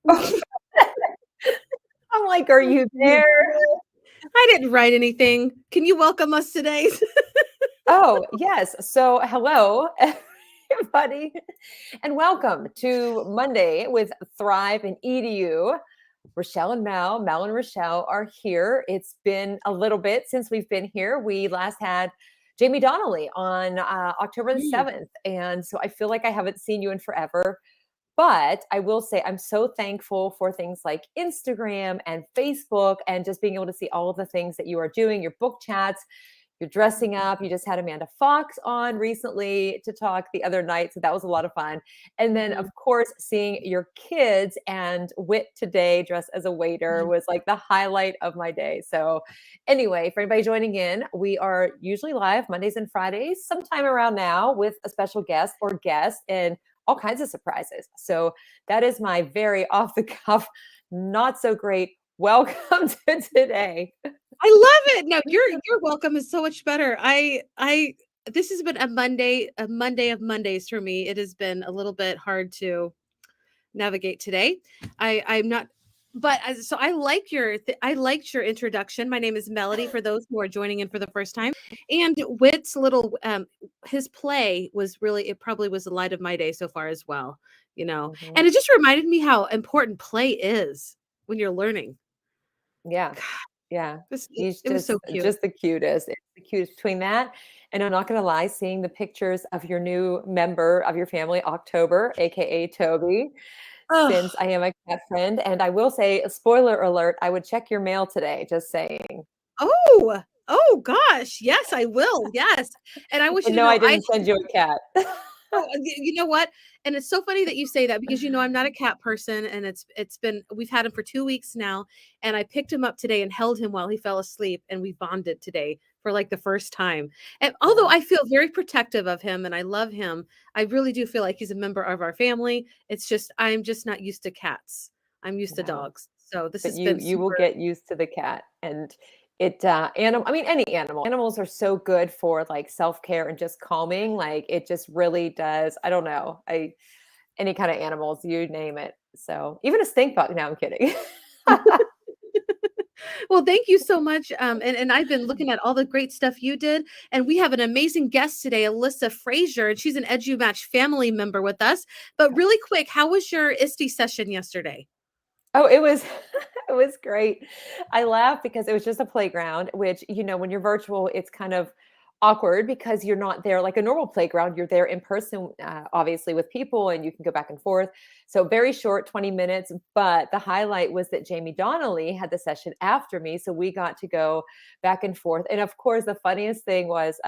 I'm like, are you there? I didn't write anything. Can you welcome us today? Oh, yes. So, hello, everybody, and welcome to Monday with Thrive and EDU. Rachelle and Mel and Rachelle are here. It's been a little bit since we've been here. We last had Jamie Donnelly on October the 7th. And so I feel like I haven't seen you in forever. But I will say I'm so thankful for things like Instagram and Facebook and just being able to see all of the things that you are doing, your book chats, you're dressing up. You just had Amanda Fox on recently to talk the other night. So that was a lot of fun. And then, of course, seeing your kids and Wit today dressed as a waiter was like the highlight of my day. So anyway, for anybody joining in, we are usually live Mondays and Fridays, sometime around now with a special guest or guest and all kinds of surprises. So that is my very off the cuff, not so great welcome to today. I love it. No, your welcome is so much better. This has been a Monday of Mondays for me. It has been a little bit hard to navigate today. I'm not, but so I like I liked your introduction. My name is Melody for those who are joining in for the first time. And Wit's little his play was really, it probably was the light of my day so far as well, you know. And it just reminded me how important play is when you're learning. Yeah. Yeah. He's It was so cute. just the cutest. It's the cutest between that. And I'm not going to lie, seeing the pictures of your new member of your family, October, aka Toby, since I am a cat friend. And I will say, spoiler alert, I would check your mail today, just saying. Oh gosh. Yes, I will. Yes. And I want you to know I didn't send you a cat. you know what? And it's so funny that you say that because I'm not a cat person, and we've had him for 2 weeks now, and I picked him up today and held him while he fell asleep, and we bonded today for like the first time. And although I feel very protective of him and I love him, I really do feel like he's a member of our family. It's just I'm just not used to cats. I'm used to dogs. So this has been you will get used to the cat. And any animals are so good for like self-care and just calming. Like it just really does. I don't know. Any kind of animals, you name it. So even a stink bug. No, I'm kidding. Well, thank you so much. And I've been looking at all the great stuff you did. And we have an amazing guest today, Elissa Frazier, and she's an EduMatch family member with us. But really quick, how was your EST session yesterday? Oh, it was it was great. I laughed because it was just a playground, which, when you're virtual, it's kind of awkward because you're not there like a normal playground. You're there in person, obviously, with people, and you can go back and forth. So very short, 20 minutes. But the highlight was that Jamie Donnelly had the session after me. So we got to go back and forth. And of course, the funniest thing was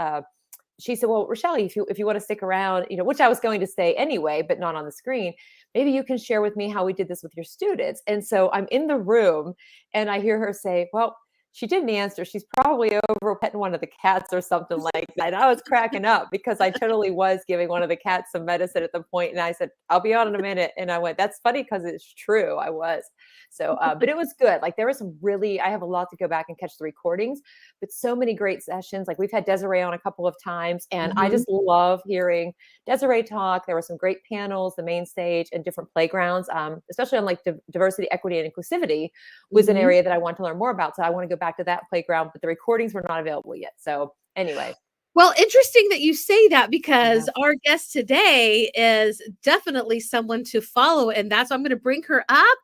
she said, well, Rachelle, if you want to stick around, which I was going to say anyway, but not on the screen, maybe you can share with me how we did this with your students. And so I'm in the room and I hear her say, well, she didn't answer. She's probably over petting one of the cats or something like that. I was cracking up because I totally was giving one of the cats some medicine at the point. And I said, I'll be on in a minute. And I went, that's funny because it's true. I was. So, but it was good. Like there was I have a lot to go back and catch the recordings, but so many great sessions. Like we've had Desiree on a couple of times and I just love hearing Desiree talk. There were some great panels, the main stage and different playgrounds, especially on like diversity, equity, and inclusivity was an area that I want to learn more about. So I want to go back to that playground, but the recordings were not available yet. So anyway. Well, interesting that you say that because our guest today is definitely someone to follow. And that's why I'm going to bring her up.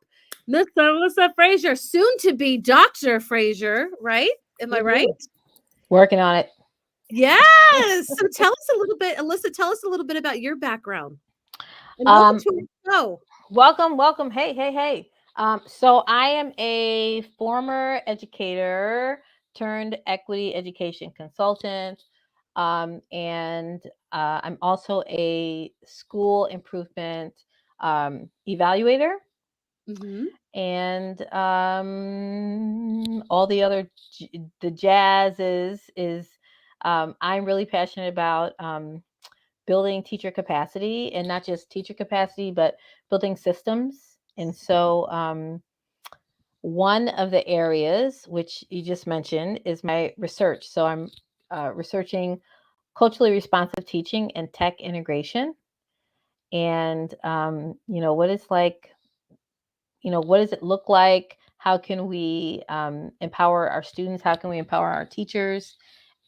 Miss Elissa Frazier, soon to be Dr. Frazier, right? Am I right? Working on it. Yes. So tell us a little bit, Elissa, tell us a little bit about your background. And welcome to our show. Welcome. Hey. So I am a former educator turned equity education consultant. And I'm also a school improvement evaluator. And all the other the jazz is I'm really passionate about building teacher capacity, and not just teacher capacity, but building systems. And so one of the areas which you just mentioned is my research. So I'm researching culturally responsive teaching and tech integration. And what it's like, what does it look like? How can we empower our students? How can we empower our teachers?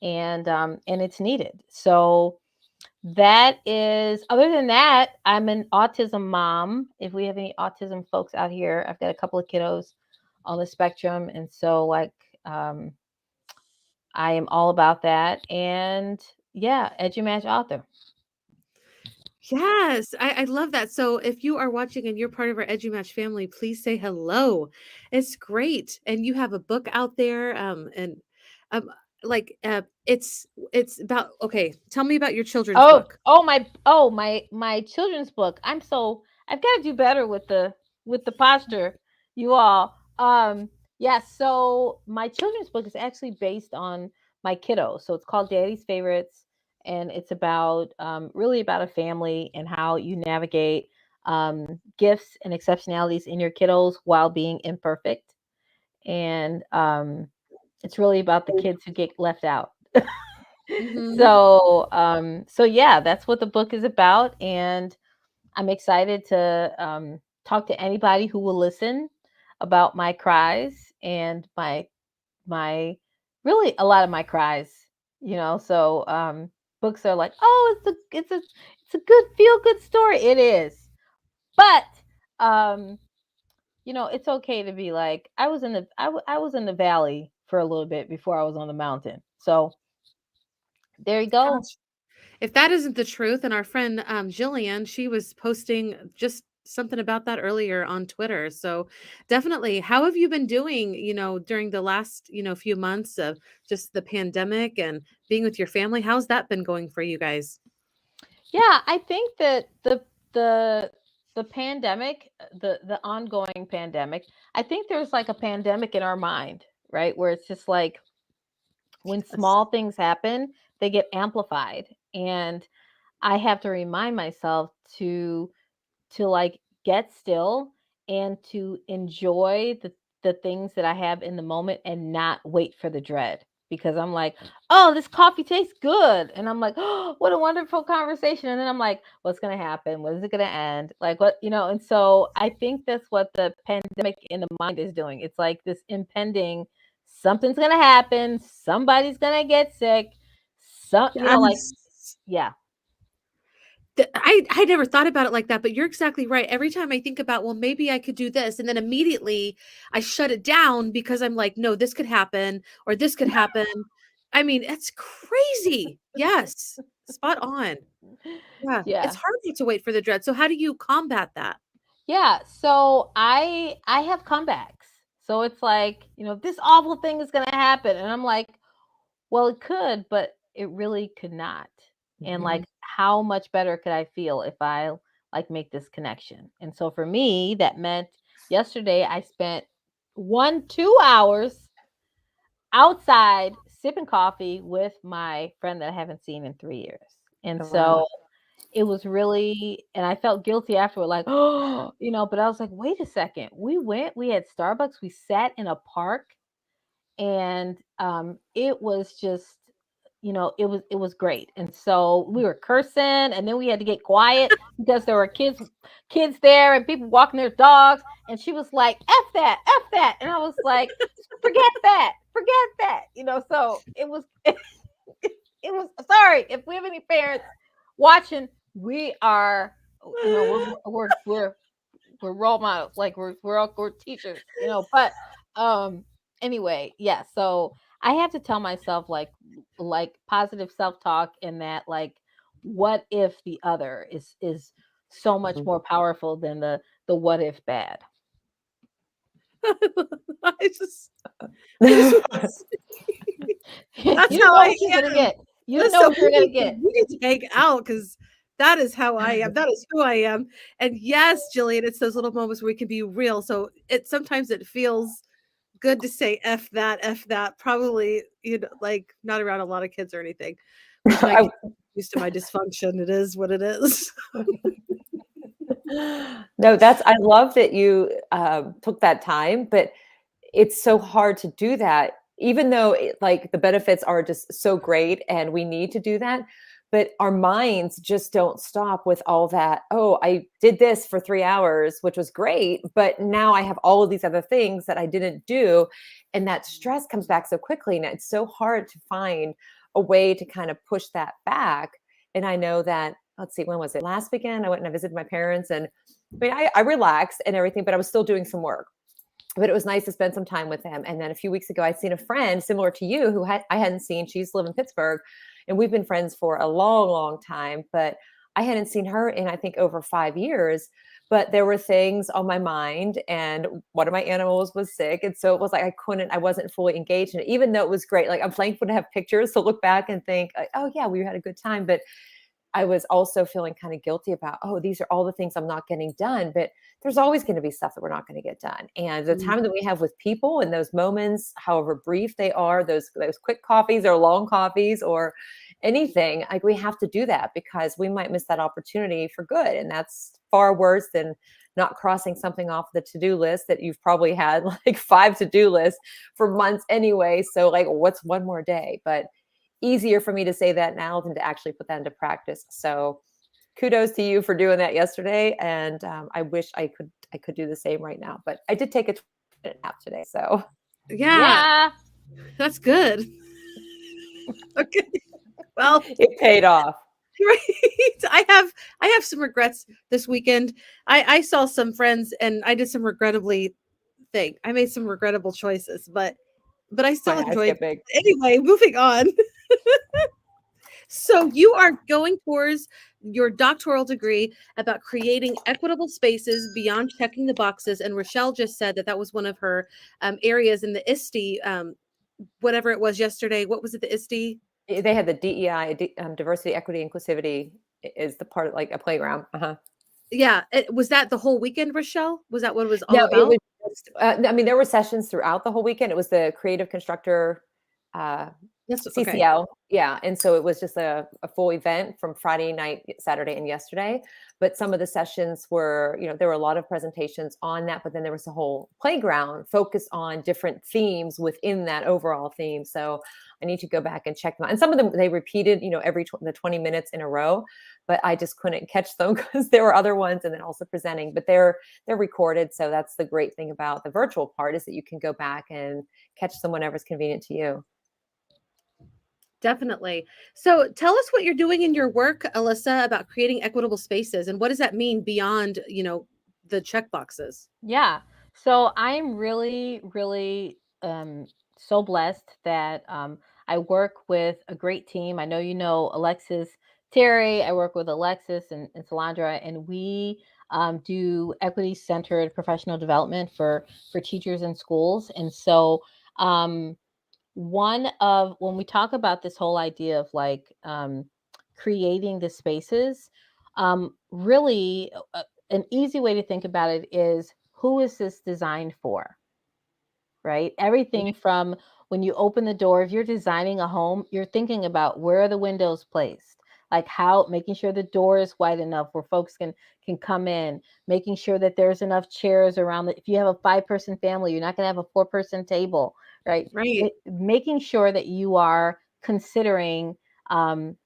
And it's needed. So that is, other than that, I'm an autism mom. If we have any autism folks out here, I've got a couple of kiddos on the spectrum. And so like, I am all about that. And yeah, EduMatch author. Yes, I love that. So if you are watching and you're part of our EduMatch family, please say hello. It's great. And you have a book out there. And um like it's about, okay, tell me about your children's book. My children's book. I've got to do better with the posture, you all. Yes, so my children's book is actually based on my kiddo. So it's called Daddy's Favorites, and it's about really about a family and how you navigate gifts and exceptionalities in your kiddos while being imperfect. And it's really about the kids who get left out. Mhm. So yeah, that's what the book is about, and I'm excited to talk to anybody who will listen about my cries and my really a lot of my cries. So books are like, oh, it's a good feel good story. It is, but it's okay to be like, I was in the valley for a little bit before I was on the mountain. So there you go. Gosh. If that isn't the truth, and our friend Jillian, she was posting just something about that earlier on Twitter. So definitely, how have you been doing, during the last, few months of just the pandemic and being with your family? How's that been going for you guys? Yeah, I think that the pandemic, the ongoing pandemic, I think there's like a pandemic in our mind, right? Where it's just like when Yes. small things happen, they get amplified. And I have to remind myself to like get still and to enjoy the things that I have in the moment and not wait for the dread, because I'm like, oh, this coffee tastes good. And I'm like, oh, what a wonderful conversation. And then I'm like, what's going to happen? When is it going to end? Like what, and so I think that's what the pandemic in the mind is doing. It's like this impending, something's going to happen. Somebody's going to get sick. Like, Yes. yeah. I never thought about it like that, but you're exactly right. Every time I think about, well, maybe I could do this, and then immediately I shut it down because I'm like, no, this could happen or this could happen. I mean, it's crazy. Yes, spot on. Yeah, it's Yeah. hard not to wait for the dread. So how do you combat that? Yeah, so I have comebacks. So it's like, this awful thing is going to happen, and I'm like, well, it could, but it really could not. And Mhm. like, how much better could I feel if I like make this connection? And so for me, that meant yesterday I spent 2 hours outside sipping coffee with my friend that I haven't seen in 3 years. And Oh, wow. so it was really, and I felt guilty afterward, like, oh, but I was like, wait a second. We had Starbucks, we sat in a park, and it was just, it was great. And so we were cursing, and then we had to get quiet because there were kids there and people walking their dogs. And she was like, F that. And I was like, forget that. So it was, it was, sorry if we have any parents watching. We are, we're role models, like we're teachers, but anyway, yeah. So I have to tell myself like positive self-talk, in that like, what if the other is so much Mhm. more powerful than the what if bad. I just, I just want to say, You that's didn't how know I what you're gonna am. get. You didn't know Listen, what you were gonna get. we need to hang out because that is how I am. That is who I am. And yes, Jillian, it's those little moments where we can be real. So sometimes it feels good to say F that. Probably, like not around a lot of kids or anything, which my I kids are used to my dysfunction. It is what it is. No, I love that you, took that time, but it's so hard to do that, even though like the benefits are just so great and we need to do that. but our minds just don't stop with all that. Oh, I did this for 3 hours, which was great, but now I have all of these other things that I didn't do. And that stress comes back so quickly. And it's so hard to find a way to kind of push that back. And I know that, let's see, when was it? Last weekend, I went and I visited my parents, and I relaxed and everything, but I was still doing some work. But it was nice to spend some time with them. And then a few weeks ago, I'd seen a friend similar to you who I hadn't seen. She used to live in Pittsburgh, and we've been friends for a long, long time. But I hadn't seen her in, I think, over 5 years. But there were things on my mind, and one of my animals was sick. And so it was like I wasn't fully engaged in it, even though it was great. Like, I'm thankful to have pictures to look back and think, oh, yeah, we had a good time. But I was also feeling kind of guilty about, oh, these are all the things I'm not getting done. But there's always going to be stuff that we're not going to get done. And the Mm. time that we have with people and those moments, however brief they are, those quick coffees or long coffees or anything, like, we have to do that because we might miss that opportunity for good. And that's far worse than not crossing something off the to-do list that you've probably had like 5 to-do lists for months anyway. So, like, what's one more day? But easier for me to say that now than to actually put that into practice. So kudos to you for doing that yesterday. And I wish I could do the same right now. But I did take a 20-minute nap today. So Yeah, that's good. Okay. Well, it paid off. right. I have some regrets this weekend. I saw some friends and I did some I made some regrettable choices, but I still My eyes enjoyed. get big. Anyway, moving on. So you are going towards your doctoral degree about creating equitable spaces beyond checking the boxes. And Rachelle just said that that was one of her areas in the ISTE, whatever it was yesterday. What was it, the ISTE? They had the DEI, diversity, equity, inclusivity is the part of like a playground. Yeah. Was that the whole weekend, Rachelle? Was that what it was all No, it about? was just, I mean, there were sessions throughout the whole weekend. It was the creative constructor uh, That's okay. CCL, yeah, and so it was just a full event from Friday night, Saturday, and yesterday. But some of the sessions were, there were a lot of presentations on that, but then there was a whole playground focused on different themes within that overall theme. So I need to go back and check them out. And some of them they repeated, the 20 minutes in a row, but I just couldn't catch them because there were other ones and then also presenting. But they're recorded, so that's the great thing about the virtual part is that you can go back and catch them whenever it's convenient to you. Definitely. So tell us what you're doing in your work, Elissa, about creating equitable spaces and what does that mean beyond, the check boxes? Yeah. So I'm really, really so blessed that I work with a great team. I know you know Alexis Terry. I work with Alexis and Salandra, and we do equity centered professional development for teachers in schools. And so um, one of when we talk about this whole idea of like creating the spaces, really an easy way to think about it is who is this designed for, right? Everything from when you open the door, if you're designing a home, you're thinking about where are the windows placed, like how making sure the door is wide enough where folks can come in, making sure that there's enough chairs around. If you have a 5-person family, you're not going to have a 4-person table, right? Right. Making sure that you are considering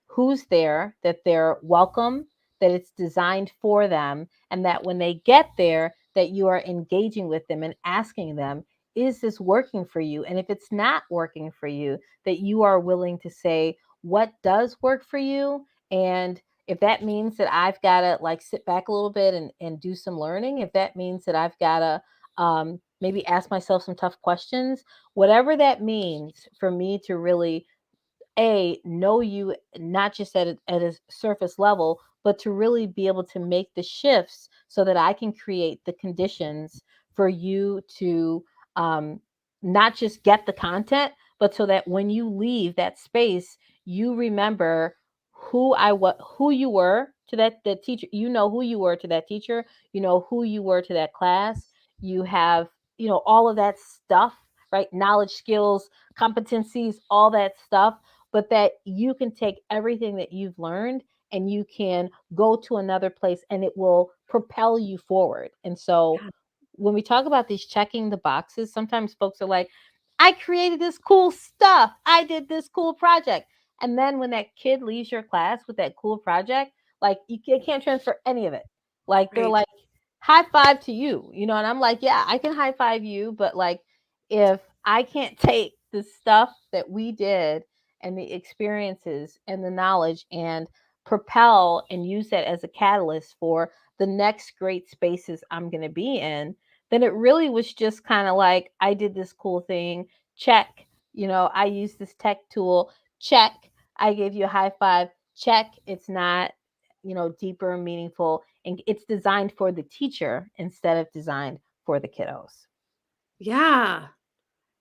who's there, that they're welcome, that it's designed for them, and that when they get there, that you are engaging with them and asking them, is this working for you? And if it's not working for you, that you are willing to say, what does work for you? And if that means that I've got to like sit back a little bit and do some learning, if that means that I've got to maybe ask myself some tough questions, whatever that means for me to really know you not just at a surface level, but to really be able to make the shifts so that I can create the conditions for you to um, not just get the content, but so that when you leave that space, you remember who you were to that teacher. You know who you were to that teacher. You know who you were to that class. You have all of that stuff, right? Knowledge, skills, competencies, all that stuff, but that you can take everything that you've learned and you can go to another place and it will propel you forward. And so when we talk about these checking the boxes, sometimes folks are like, I created this cool stuff. I did this cool project. And then when that kid leaves your class with that cool project, like you can't transfer any of it. Like they're Right. like, high five to you, you know, and I'm like, yeah, I can high five you, but like if I can't take the stuff that we did and the experiences and the knowledge and propel and use that as a catalyst for the next great spaces I'm going to be in, then it really was just kind of like I did this cool thing, check, you know, I used this tech tool, check, I gave you a high five, check, it's not, you know, deeper and meaningful, and it's designed for the teacher instead of designed for the kiddos. Yeah.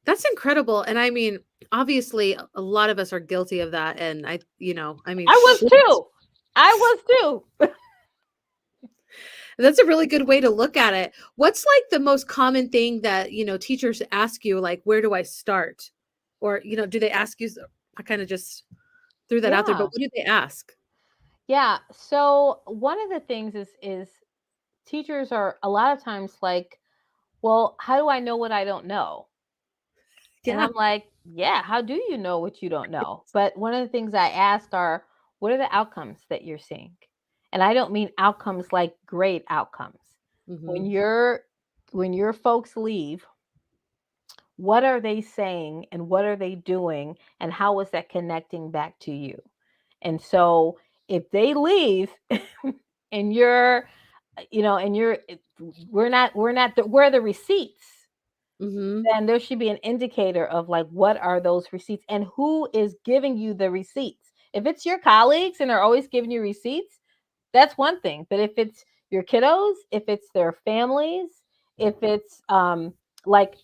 That's incredible. And I mean, obviously, a lot of us are guilty of that. And I mean, I was shoot. too. I was too. That's a really good way to look at it. What's like the most common thing that, teachers ask you, like, where do I start? Or, do they ask you? I kind of just threw that out there, but Yeah. what do they ask? Yeah. So one of the things is teachers are a lot of times like, well, how do I know what I don't know? And Yeah. I'm like, yeah, how do you know what you don't know? But one of the things I ask are, what are the outcomes that you're seeing? And I don't mean outcomes like great outcomes. Hmm. When your folks leave, what are they saying and what are they doing and how is that connecting back to you? And so if they leave and you're, you know, and you're, we're the receipts, Hmm. then there should be an indicator of like what are those receipts and who is giving you the receipts. If it's your colleagues and they're always giving you receipts, that's one thing. But if it's your kiddos, if it's their families, if it's like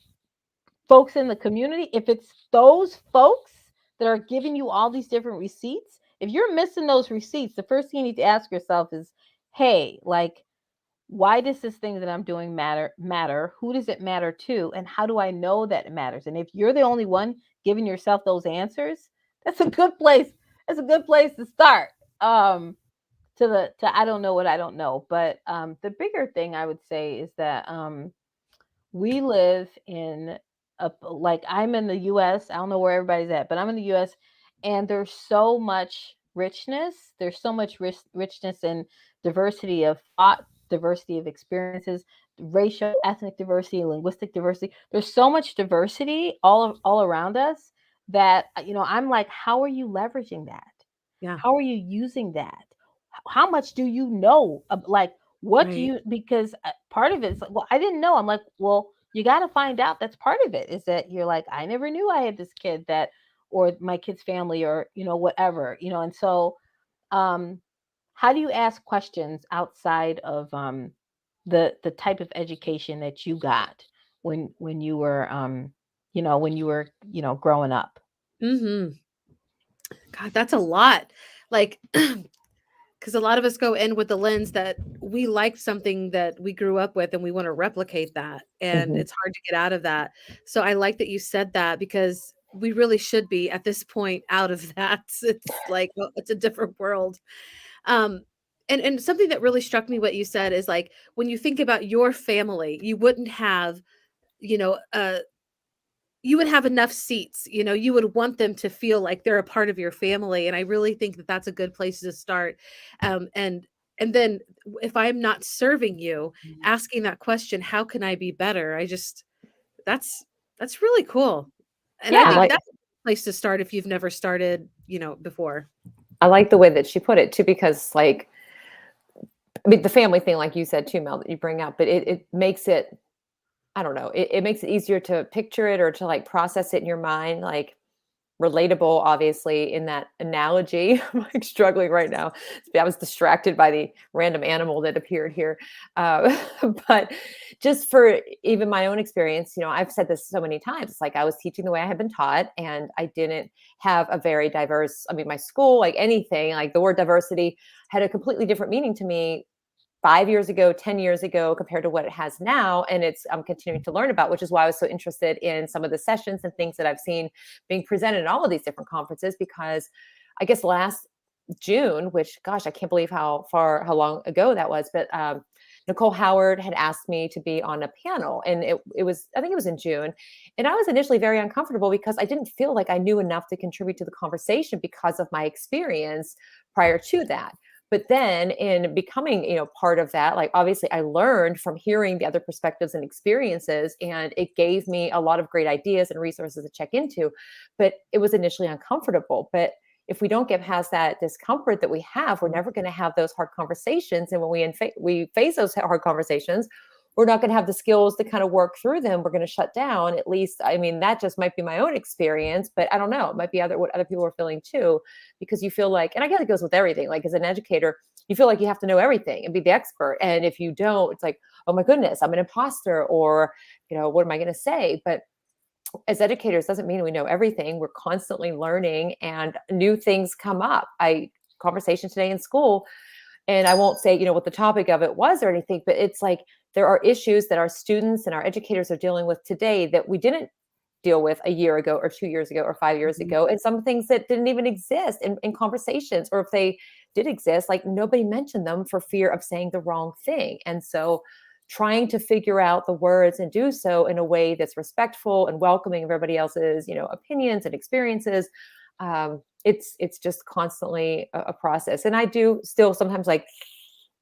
folks in the community, if it's those folks that are giving you all these different receipts, if you're missing those receipts, the first thing you need to ask yourself is, hey, like, why does this thing that I'm doing matter? Who does it matter to? And how do I know that it matters? And if you're the only one giving yourself those answers, that's a good place. That's a good place to start. To I don't know what I don't know. But the bigger thing I would say is that we live in like I'm in the US. I don't know where everybody's at, but I'm in the US and there's so much richness. There's so much richness and diversity of thought, diversity of experiences, racial, ethnic diversity, linguistic diversity. There's so much diversity all around us that I'm like, how are you leveraging that? Yeah. How are you using that? How much do you know? Like, what do Right. you, because part of it is like, well, I didn't know. I'm like, well, you got to find out. That's part of it is that you're like, I never knew I had this kid that, or my kid's family, or, whatever, and so, um, how do you ask questions outside of, the type of education that you got when you were, growing up? Hmm. God, that's a lot. Like, because a lot of us go in with the lens that we like something that we grew up with and we want to replicate that. And Mhm. it's hard to get out of that. So I like that you said that because we really should be at this point out of that. It's like, well, it's a different world. Um, and something that really struck me what you said is like when you think about your family, you wouldn't have, you know, uh, you would have enough seats, you would want them to feel like they're a part of your family, and I really think that that's a good place to start, and then if I'm not serving you, Mhm. asking that question, "How can I be better?" I just that's that's really cool, and I I Yeah. think like that's a place to start if you've never started, before. I like the way that she put it too, because like I mean the family thing, like you said too, Mel, that you bring up, but it makes it, I don't know, it makes it easier to picture it or to like process it in your mind, like relatable, obviously, in that analogy. I'm like struggling right now. I was distracted by the random animal that appeared here. Uh, but just for even my own experience, I've said this so many times. It's like I was teaching the way I had been taught, and I didn't have a very diverse, I mean, my school, like anything, like the word diversity had a completely different meaning to me 5 years ago, 10 years ago, compared to what it has now. And I'm continuing to learn about, which is why I was so interested in some of the sessions and things that I've seen being presented at all of these different conferences, because I guess last June, which gosh, I can't believe how long ago that was, but Nicole Howard had asked me to be on a panel, and it was, I think it was in June. And I was initially very uncomfortable because I didn't feel like I knew enough to contribute to the conversation because of my experience prior to that. But then in becoming, part of that, like obviously I learned from hearing the other perspectives and experiences, and it gave me a lot of great ideas and resources to check into. But it was initially uncomfortable. But if we don't get past that discomfort that we have, we're never going to have those hard conversations. And when we face those hard conversations, we're not going to have the skills to kind of work through them. We're going to shut down. At least, I mean, that just might be my own experience, but I don't know. It might be what other people are feeling too, because you feel like, and I guess it goes with everything. Like as an educator, you feel like you have to know everything and be the expert. And if you don't, it's like, oh my goodness, I'm an imposter, or, what am I going to say? But as educators, doesn't mean we know everything. We're constantly learning, and new things come up. Conversation today in school, and I won't say, what the topic of it was or anything, but it's like there are issues that our students and our educators are dealing with today that we didn't deal with a year ago or 2 years ago or 5 years ago. And some things that didn't even exist in conversations, or if they did exist, like nobody mentioned them for fear of saying the wrong thing. And so trying to figure out the words and do so in a way that's respectful and welcoming of everybody else's, opinions and experiences. It's just constantly a process. And I do still sometimes, like,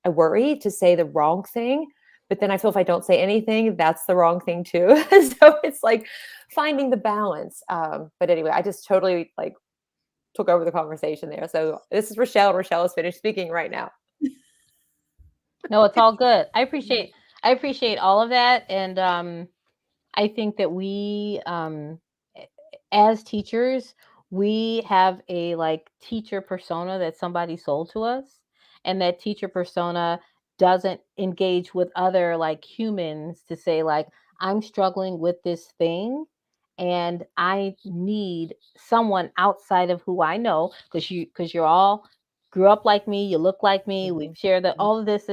I worry to say the wrong thing, but then I feel if I don't say anything, that's the wrong thing too. So it's like finding the balance. But anyway, I just totally like took over the conversation there. So this is Rachelle. Rachelle is finished speaking right now. No, it's all good. I appreciate all of that. And I think that we, as teachers, we have a like teacher persona that somebody sold to us, and that teacher persona doesn't engage with other like humans to say like, I'm struggling with this thing and I need someone outside of who I know, because you're all grew up like me, you look like me, Mhm. we've shared that all of this.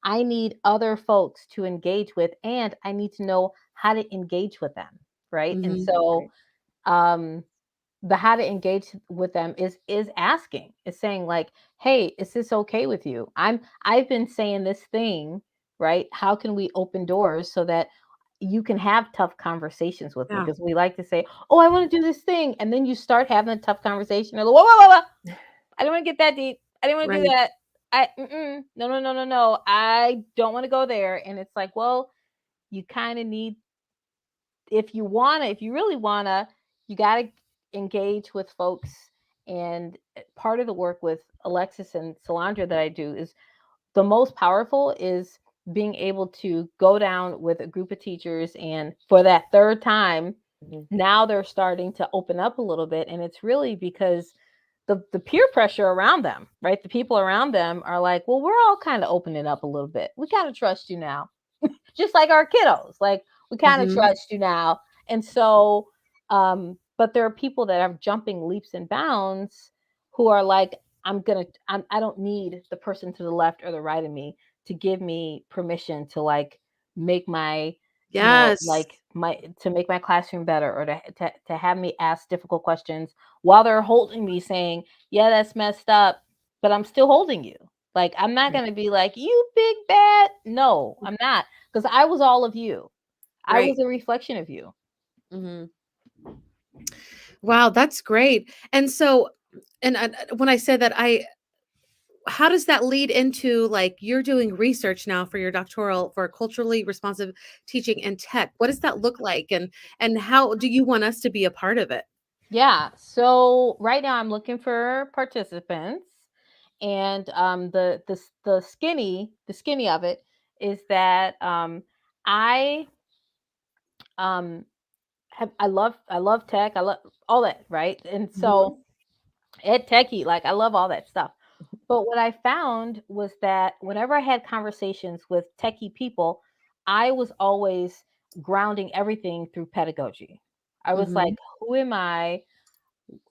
I need other folks to engage with, and I need to know how to engage with them, right? And Mhm. so Right. the how to engage with them is asking, is saying like, hey, is this okay with you? I've been saying this thing, right? How can we open doors so that you can have tough conversations with me? Yeah. Because we like to say, oh, I want to do this thing, and then you start having a tough conversation. You're like, whoa. I don't want to get that deep. I didn't want to do Right. that. No. I don't want to go there. And it's like, well, you kind of need, if you really wanna, you gotta engage with folks. And part of the work with Alexis and Solandra that I do is the most powerful is being able to go down with a group of teachers, and for that third time, Mhm. now they're starting to open up a little bit. And it's really because the peer pressure around them, right? The people around them are like, well, we're all kind of opening up a little bit. We kind of trust you now, just like our kiddos. Like, we kind of Mhm. trust you now. And so, but there are people that are jumping leaps and bounds who are like, I don't need the person to the left or the right of me to give me permission to like make my, Yes. like to make my classroom better, or to have me ask difficult questions while they're holding me saying, yeah, that's messed up, but I'm still holding you. Like, I'm not Right. going to be like, you big bad. No, I'm not. Because I was all of you. I Right. was a reflection of you. Mhm. Wow, that's great. And so, and when I said that, how does that lead into like you're doing research now for your doctoral for culturally responsive teaching in tech? What does that look like, and how do you want us to be a part of it? Yeah. So right now I'm looking for participants, and the skinny of it is that I um I love tech. I love all that, right? And Mhm. so ed techie, like, I love all that stuff. But what I found was that whenever I had conversations with techie people, I was always grounding everything through pedagogy. I was like, Mhm. who am I?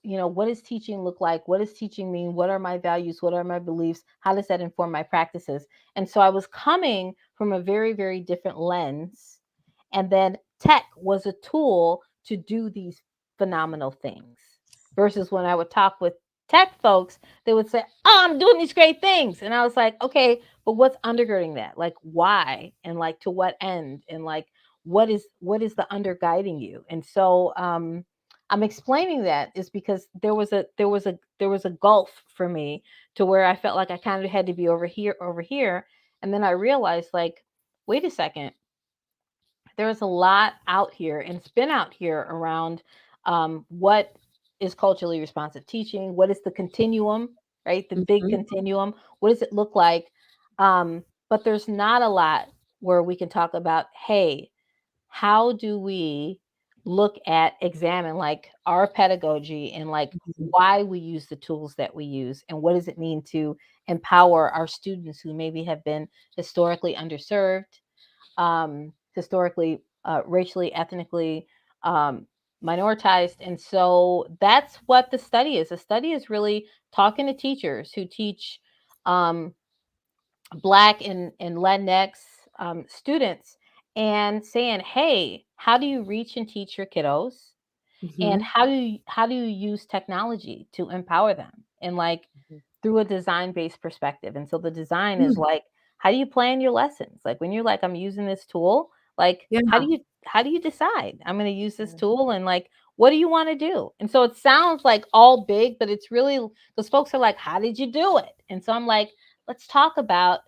What does teaching look like? What does teaching mean? What are my values? What are my beliefs? How does that inform my practices? And so I was coming from a very, very different lens. And then tech was a tool to do these phenomenal things, versus when I would talk with tech folks, they would say, "Oh, I'm doing these great things," and I was like, "Okay, but what's undergirding that? Like, why? And like, to what end? And like, what is the underguiding you?" And so, I'm explaining that is because there was a gulf for me to where I felt like I kind of had to be over here, and then I realized, like, wait a second, there's a lot out here, and it's been out here around, what is culturally responsive teaching, what is the continuum, right? The big Mhm. continuum. What does it look like? But there's not a lot where we can talk about, hey, how do we examine like our pedagogy and like Mhm. why we use the tools that we use, and what does it mean to empower our students who maybe have been historically underserved, historically, racially, ethnically, um, minoritized. And so that's what the study is. The study is really talking to teachers who teach, um, Black and Latinx, students, and saying, hey, how do you reach and teach your kiddos? And Mhm. how do you use technology to empower them? And like, Mhm. through a design-based perspective. And so the design is Mm. like, how do you plan your lessons? Like when you're like, I'm using this tool, like Yeah. how do you decide I'm going to use this Yeah. tool, and like what do you want to do? And so it sounds like all big, but it's really, those folks are like, how did you do it? And so I'm like, let's talk about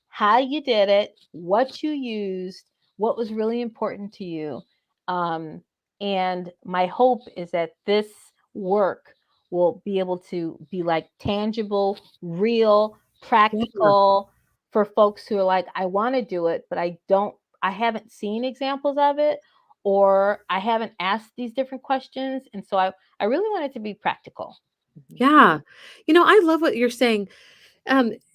how you did it, what you used, what was really important to you. Um, and my hope is that this work will be able to be like tangible, real, Yeah. practical for folks who are like, I want to do it, but I haven't seen examples of it, or I haven't asked these different questions. And so I really want it to be practical. Mhm. Yeah. I love what you're saying.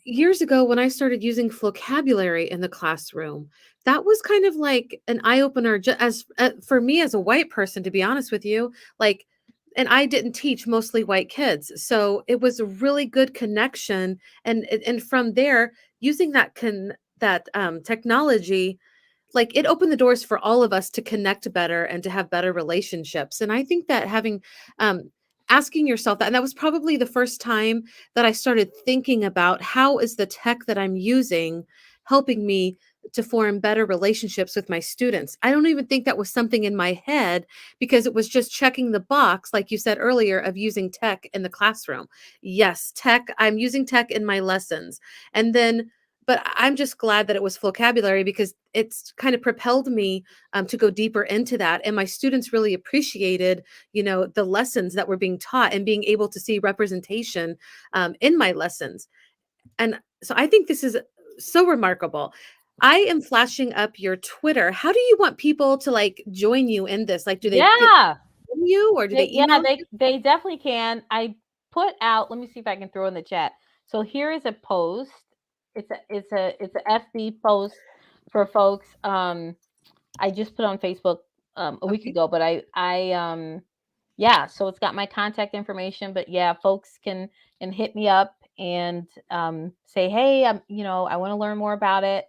Years ago, when I started using vocabulary in the classroom, that was kind of like an eye opener, as for me as a white person, to be honest with you. Like, and I didn't teach mostly white kids, so it was a really good connection. And from there, using that technology, like, it opened the doors for all of us to connect better and to have better relationships. And I think that having asking yourself that, and that was probably the first time that I started thinking about, how is the tech that I'm using helping me to form better relationships with my students? I don't even think that was something in my head, because it was just checking the box, like you said earlier, of using tech in the classroom. Yes, tech, I'm using tech in my lessons. And then, but I'm just glad that it was vocabulary, because it's kind of propelled me to go deeper into that. And my students really appreciated, the lessons that were being taught, and being able to see representation in my lessons. And so I think this is so remarkable. I am flashing up your Twitter. How do you want people to like join you in this? Like, do they get Yeah. you, or do they Yeah, email you? they definitely can. I put out, let me see if I can throw in the chat. So here is a post. It's a FB post for folks. I just put on Facebook a week Okay. ago, but yeah, so it's got my contact information. But yeah, folks can and hit me up and say, hey, I want to learn more about it,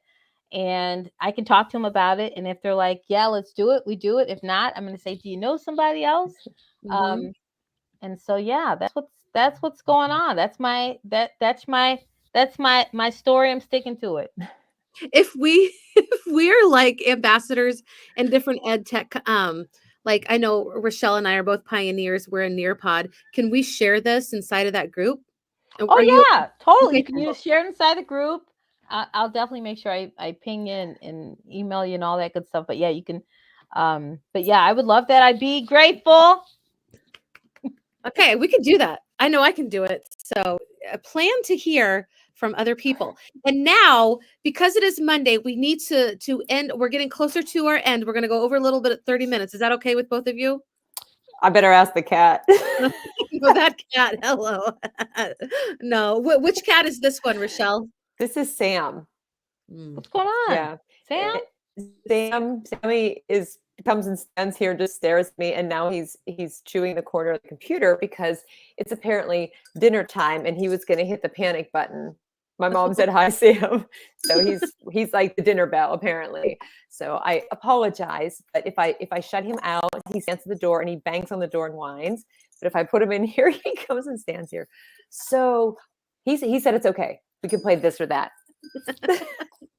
and I can talk to them about it. And if they're like, yeah, let's do it, we do it. If not, I'm going to say, do you know somebody else? Mhm. Um, and so yeah, that's what's going on. That's my story. I'm sticking to it. If we if we're like ambassadors in different ed tech, like, I know Rochelle and I are both pioneers, we're in Nearpod, can we share this inside of that group? Are you Oh yeah, totally. You okay? can Cool. use share it inside the group. I'll definitely make sure I ping you and email you and all that good stuff. But yeah, you can. But yeah, I would love that. I'd be grateful. Okay, we can do that. I know I can do it. So, plan to hear from other people. And now, because it is Monday, we need to end. We're getting closer to our end. We're going to go over a little bit at 30 minutes. Is that okay with both of you? I better ask the cat. No, that cat. Hello. No, which cat is this one, Rochelle? This is Sam. Mm. What's going on, Yeah. Sam? Sammy comes and stands here, just stares at me, and now he's chewing the corner of the computer because it's apparently dinner time and he was going to hit the panic button. My mom said hi, Sam. So he's like the dinner bell apparently. So I apologize, but if I shut him out, he stands at the door and he bangs on the door and whines. But if I put him in here, he comes and stands here. So he said it's okay. We can play this or that.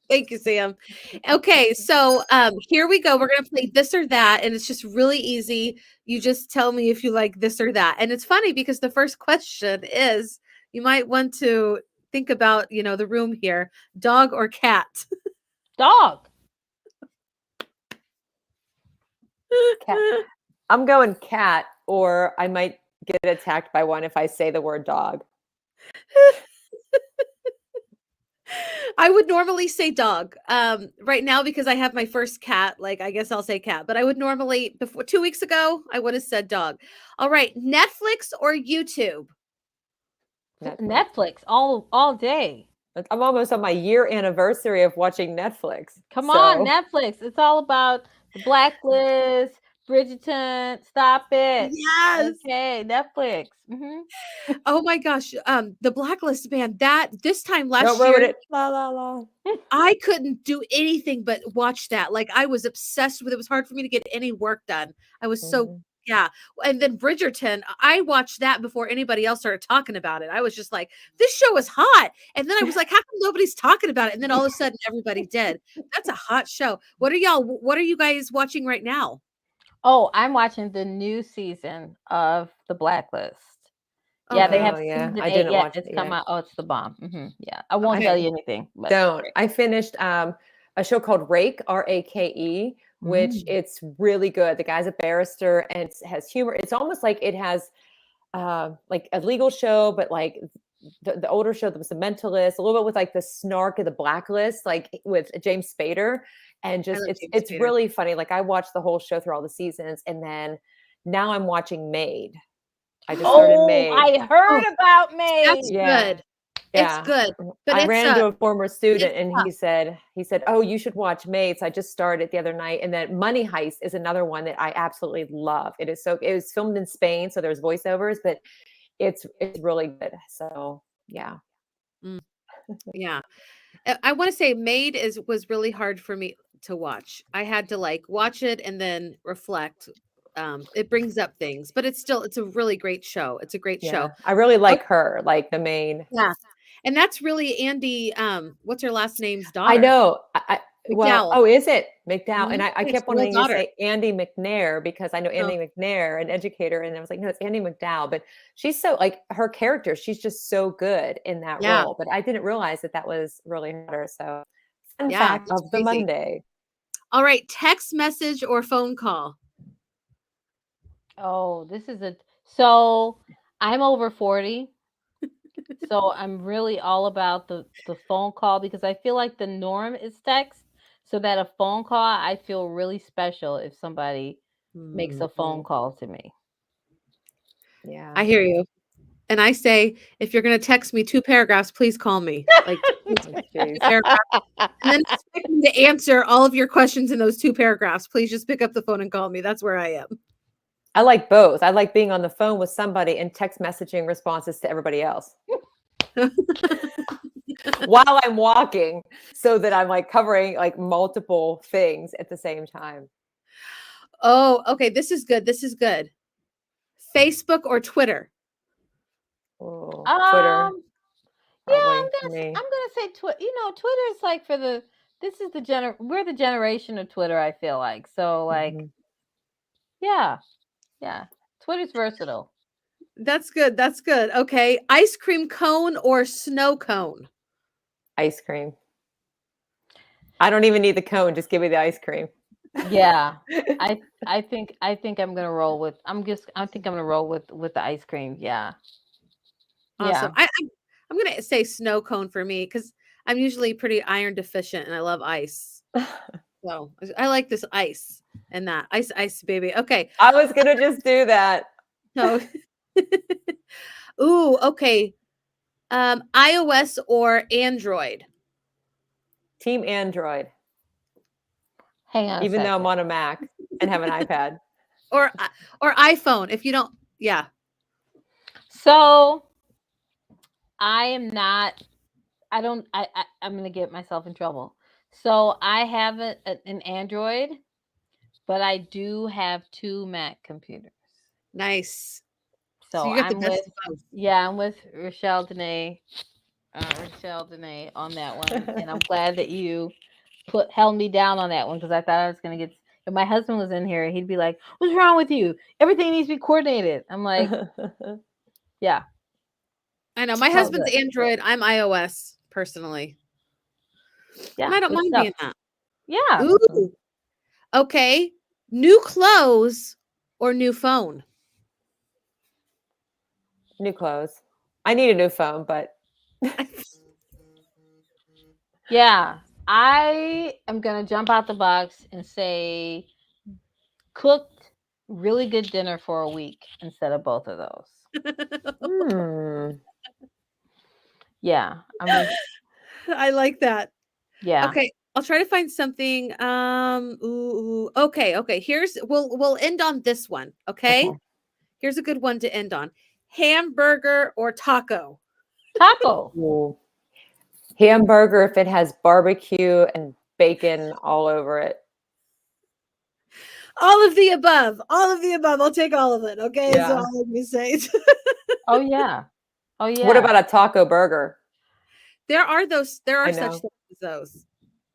Thank you, Sam. Okay, so here we go. We're gonna play this or that, and it's just really easy. You just tell me if you like this or that. And it's funny because the first question is you might want to think about, the room here. Dog or cat? Dog. Cat. I'm going cat, or I might get attacked by one if I say the word dog. I would normally say dog. Right now, because I have my first cat, like I guess I'll say cat. But I would normally, before 2 weeks ago, I would have said dog. All right, Netflix or YouTube? Netflix all day. I'm almost on my year anniversary of watching Netflix. Come on, Netflix. It's all about the Blacklist, Bridgerton. Stop it. Yes. Okay, Netflix. Oh my gosh. The Blacklist, man. This time last Don't ruin year, it. La la la. I couldn't do anything but watch that. Like I was obsessed with it. It was hard for me to get any work done. I was so yeah. And then Bridgerton, I watched that before anybody else started talking about it. I was just like, this show is hot. And then I was like, how come nobody's talking about it? And then all of a sudden everybody did. That's a hot show. What are you guys watching right now? Oh, I'm watching the new season of The Blacklist. Yeah, they have season I 8 didn't yet. watch It's it come yet. out. Oh, it's the bomb. Yeah, I won't tell you anything. But Don't. I finished a show called Rake, Rake, which it's really good. The guy's a barrister and it has humor. It's almost like it has like a legal show, but like the older show that was The Mentalist, a little bit with like the snark of The Blacklist, like with James Spader. And just it's really funny. Like I watched the whole show through all the seasons, and then now I'm watching Maid. I just started Maid. I heard about Maid. That's good. It's good. But I ran into a former student and he said, oh, you should watch Maid. So I just started the other night. And then Money Heist is another one that I absolutely love. It was filmed in Spain, so there's voiceovers, but it's really good. So yeah. Yeah. I want to say Maid was really hard for me to watch. I had to like watch it and then reflect. It brings up things, but it's a really great show. It's a great show. I really like her, like the main. Yeah. And that's really Andy, what's her last name's daughter? I know. Well, is it McDowell? And I kept wanting to say Andy McNair because I know Andy McNair, an educator, and I was like, no, it's Andy McDowell. But she's so like her character, she's just so good in that role. But I didn't realize that was really her. So fun fact of the Monday. All right, text message or phone call? Oh, so I'm over 40. So I'm really all about the phone call because I feel like the norm is text. So that a phone call, I feel really special if somebody makes a phone call to me. Yeah. I hear you. And I say, if you're going to text me 2 paragraphs, please call me. Like, and then expect me to answer all of your questions in those 2 paragraphs. Please just pick up the phone and call me. That's where I am. I like both. I like being on the phone with somebody and text messaging responses to everybody else. While I'm walking, so that I'm like covering like multiple things at the same time. Oh, okay. This is good. Facebook or Twitter? Oh, Twitter. Yeah, I'm gonna say Twitter. Twitter is like we're the generation of Twitter, I feel like. So like yeah. Twitter's versatile. That's good. Okay. Ice cream cone or snow cone? Ice cream. I don't even need the cone. Just give me the ice cream. Yeah. I think I'm gonna roll with the ice cream. Yeah. Awesome. Yeah. I'm gonna say snow cone for me because I'm usually pretty iron deficient and I love ice. So I like this ice and that ice baby. Okay. I was gonna just do that. No. Ooh, okay. iOS or Android? Team Android. Hang on. Even though I'm on a Mac and have an iPad. Or iPhone if you don't. Yeah. So I am not I don't. I'm gonna get myself in trouble. So I have an Android, but I do have two Mac computers. Nice. So So you got the I'm with, best of both. yeah, I'm with Rachelle Danae on that one, and I'm glad that you held me down on that one because I thought I was gonna get. If my husband was in here, he'd be like, "What's wrong with you? Everything needs to be coordinated." I'm like, "Yeah, I know my it's all husband's good. Android. I'm iOS personally, and Yeah, I don't good mind stuff. being that. Yeah, Ooh. Okay. New clothes or new phone? New clothes. I need a new phone, but yeah." I am gonna jump out the box and say cooked really good dinner for a week instead of both of those. hmm. Yeah, I'm just I like that. yeah. Okay, I'll try to find something. Okay. We'll end on this one. Okay, Okay. here's a good one to end on: hamburger or taco. Taco. Ooh. Hamburger if it has barbecue and bacon all over it. All of the above. All of the above. I'll take all of it. Okay, is Yeah. all let me say. Oh yeah. Oh What yeah. about a taco burger? There are those. There I are such know. things as those.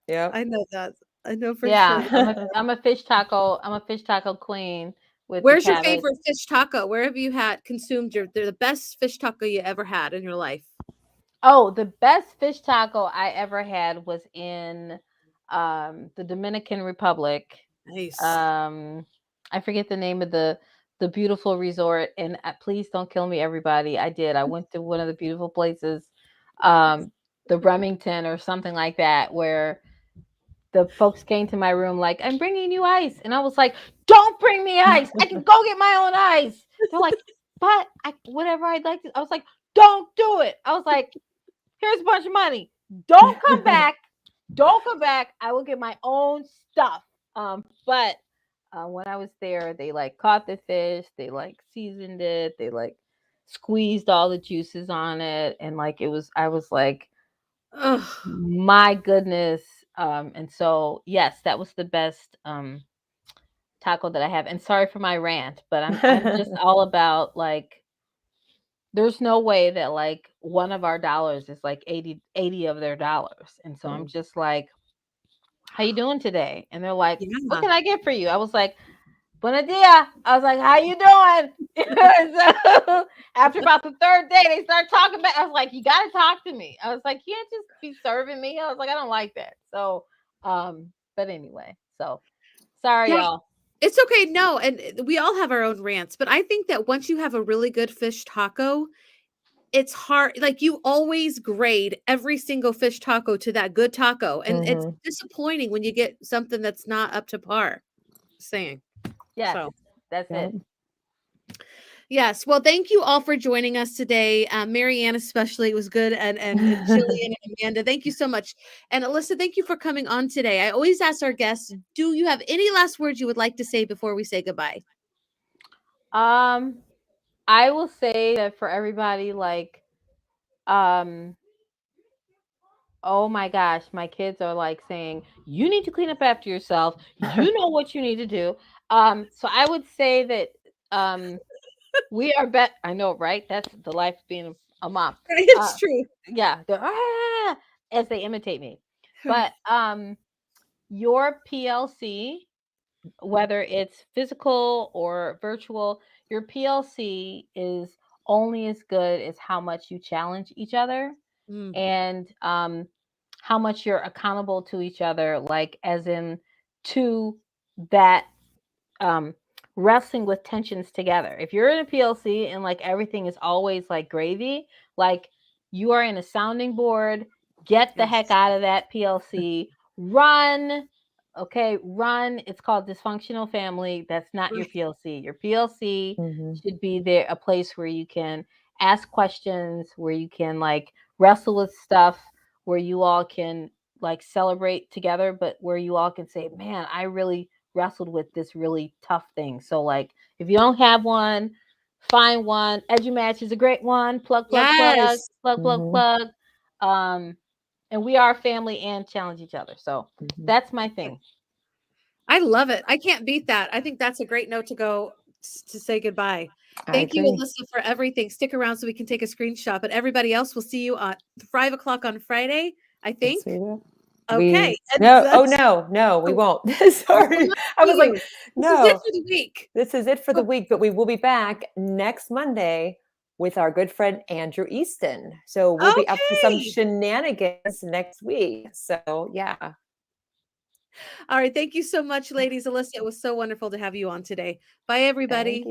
Yep. I know that. I know for sure. Yeah. I'm a fish taco. I'm a fish taco queen with the Where's your cabbage. favorite fish taco? Where have you had consumed the best fish taco you ever had in your life? Oh, the best fish taco I ever had was in the Dominican Republic. Nice. Um I forget the name of the beautiful resort, and please don't kill me everybody. I did. I went to one of the beautiful places, the Remington or something like that, where the folks came to my room like, "I'm bringing you ice." And I was like, "Don't bring me ice. I can go get my own ice." They're like, "But whatever I'd like to." I was like, "Don't do it." I was like, "Here's a bunch of money. Don't come back. Don't come back. I will get my own stuff." But when I was there, they like caught the fish, they like seasoned it, they like squeezed all the juices on it, and like I was like, Ugh. my goodness. And so yes, that was the best taco that I have. And sorry for my rant, but I'm just all about like there's no way that like one of our dollars is like 80 of their dollars. And so I'm Mm. just like, how you doing today? And they're like, what Yeah. can I get for you? I was like, buena dia. I was like, how you doing? So after about the third day, they start talking back. I was like, you got to talk to me. I was like, you can't just be serving me. I was like, I don't like that. So, but anyway, so sorry, Yeah. y'all. It's okay. No, and we all have our own rants, but I think that once you have a really good fish taco, it's hard. Like you always grade every single fish taco to that good taco, and it's Mhm. disappointing when you get something that's not up to par. Saying Yes, so. that's Yep. it. Yes. Well, thank you all for joining us today. Marianne, especially, it was good, and Jillian and Amanda, thank you so much. And Alyssa, thank you for coming on today. I always ask our guests, do you have any last words you would like to say before we say goodbye? Um, I will say that for everybody, like, um, oh my gosh, my kids are like saying, you need to clean up after yourself. You know what you need to do. So I would say that we are bet I know, right? That's the life of being a mom. Uh It's true. yeah, they're as they imitate me. But your PLC, whether it's physical or virtual, your PLC is only as good as how much you challenge each other Mm, and how much you're accountable to each other, like as in to that um wrestling with tensions together. If you're in a PLC and like everything is always like gravy, like you are in a sounding board, get the heck yes. out of that PLC, run. Okay, run. It's called dysfunctional family. That's not your Right. PLC. Your PLC Mhm. should be there a place where you can ask questions, where you can like wrestle with stuff, where you all can like celebrate together, but where you all can say, "Man, I really wrestled with this really tough thing." So like if you don't have one, find one. EduMatch is a great one. Plug, plug, plug, Yes. plug, plug, Mhm. plug. and we are family and challenge each other. So Mhm. that's my thing. I love it. I can't beat that. I think that's a great note to go to say goodbye. I Thank you, agree. Elissa, for everything. Stick around so we can take a screenshot. But everybody else, we'll see you at 5 o'clock on Friday, I Yes, think. we will. Okay. And No, oh that's no, we oh, won't. oh, Sorry. lucky I was like, you. This is it no, for the week. this is it for the Oh, week, but we will be back next Monday with our good friend Andrew Easton. So we'll be up to some okay. shenanigans next week. So yeah. All right. Thank you so much, ladies. Elissa, it was so wonderful to have you on today. Bye, Thank everybody. you.